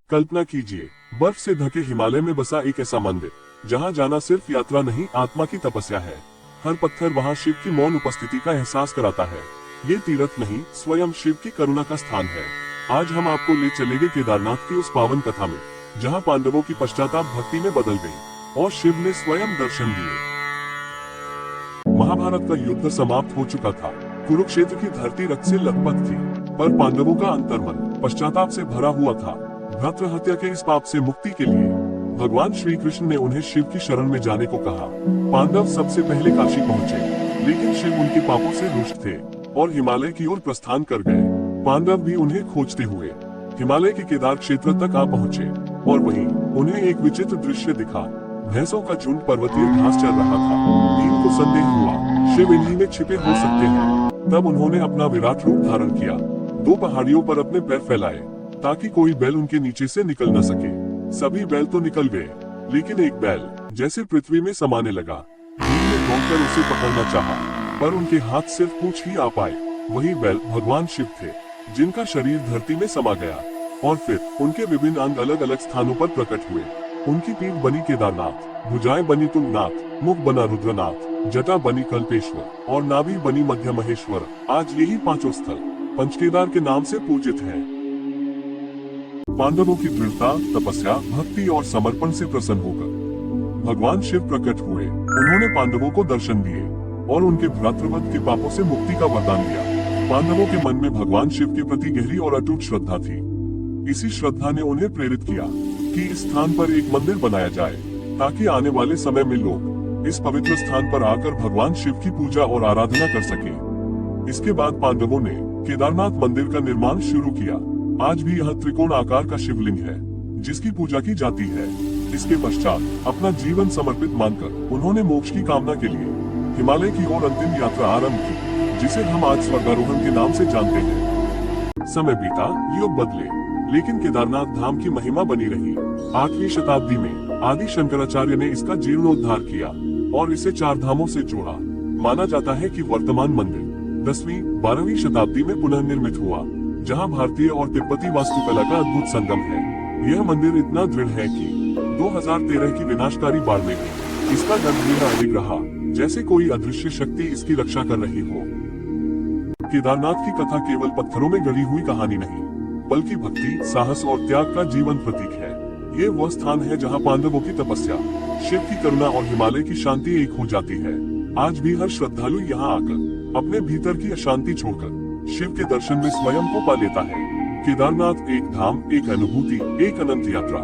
कल्पना कीजिए, बर्फ से ढके हिमालय में बसा एक ऐसा मंदिर जहां जाना सिर्फ यात्रा नहीं, आत्मा की तपस्या है। हर पत्थर वहां शिव की मौन उपस्थिति का एहसास कराता है। ये तीर्थ नहीं, स्वयं शिव की करुणा का स्थान है। आज हम आपको ले चलेंगे केदारनाथ की उस पावन कथा में, जहां पांडवों की पश्चाताप भक्ति में बदल गई और शिव ने स्वयं दर्शन दिए। महाभारत का युद्ध समाप्त हो चुका था। कुरुक्षेत्र की धरती रक्त से लथपथ थी, पर पांडवों का अंतर्मन पश्चाताप से भरा हुआ था। भ्रातृ हत्या के इस पाप से मुक्ति के लिए भगवान श्री कृष्ण ने उन्हें शिव की शरण में जाने को कहा। पांडव सबसे पहले काशी पहुँचे, लेकिन शिव उनके पापों से रुष्ट थे और हिमालय की ओर प्रस्थान कर गए। पांडव भी उन्हें खोजते हुए हिमालय के केदार क्षेत्र तक आ पहुँचे और वहीं उन्हें एक विचित्र दृश्य दिखा। भैंसों का झुंड पर्वतीय घास चल रहा था। भीम को संदेह हुआ, शिव इन्हीं में छिपे हो सकते हैं। तब उन्होंने अपना विराट रूप धारण किया, दो पहाड़ियों पर अपने पैर फैलाए ताकि कोई बैल उनके नीचे से निकल न सके। सभी बैल तो निकल गए, लेकिन एक बैल जैसे पृथ्वी में समाने लगा। भीम ने दौड़कर उसे पकड़ना चाहा, पर उनके हाथ सिर्फ पूंछ ही आ पाए। वही बैल भगवान शिव थे, जिनका शरीर धरती में समा गया और फिर उनके विभिन्न अंग अलग अलग स्थानों पर प्रकट हुए। उनकी पीठ बनी केदारनाथ, भुजाएं बनी तुंगनाथ, मुख बना रुद्रनाथ, जटा बनी कल्पेश्वर और नाभि बनी मध्य महेश्वर। आज यही पांचों स्थल पंचकेदार के नाम से पूजित हैं। पांडवों की दृढ़ता, तपस्या, भक्ति और समर्पण से प्रसन्न होकर भगवान शिव प्रकट हुए। उन्होंने पांडवों को दर्शन दिए और उनके भ्रातृवध के पापों से मुक्ति का वरदान दिया। पांडवों के मन में भगवान शिव के प्रति गहरी और अटूट श्रद्धा थी। इसी श्रद्धा ने उन्हें प्रेरित किया कि इस स्थान पर एक मंदिर बनाया जाए, ताकि आने वाले समय में लोग इस पवित्र स्थान पर आकर भगवान शिव की पूजा और आराधना कर सके। इसके बाद पांडवों ने केदारनाथ मंदिर का निर्माण शुरू किया। आज भी यह त्रिकोण आकार का शिवलिंग है, जिसकी पूजा की जाती है। इसके पश्चात अपना जीवन समर्पित मानकर उन्होंने मोक्ष की कामना के लिए हिमालय की ओर अंतिम यात्रा आरंभ की, जिसे हम आज स्वर्गारोहण के नाम से जानते हैं। समय बीता, युग बदले, लेकिन केदारनाथ धाम की महिमा बनी रही। 8वीं शताब्दी में आदि शंकराचार्य ने इसका जीर्णोद्धार किया और इसे 4 धामों से जोड़ा। माना जाता है कि वर्तमान मंदिर 10वीं 12वीं शताब्दी में पुनर्निर्मित हुआ, जहां भारतीय और तिब्बती वास्तुकला का अद्भुत संगम है। यह मंदिर इतना दृढ़ है कि 2013 की विनाशकारी बाढ़ में भी इसका गंभीर अडिग रहा, जैसे कोई अदृश्य शक्ति इसकी रक्षा कर रही हो। केदारनाथ की कथा केवल पत्थरों में गढ़ी हुई कहानी नहीं, बल्कि भक्ति, साहस और त्याग का जीवन प्रतीक है। ये वह स्थान है जहां पांडवों की तपस्या, शिव की करुणा और हिमालय की शांति एक हो जाती है। आज भी हर श्रद्धालु यहाँ आकर अपने भीतर की अशांति छोड़कर शिव के दर्शन में स्वयं को पा लेता है। केदारनाथ एक धाम, एक अनुभूति, एक अनंत यात्रा।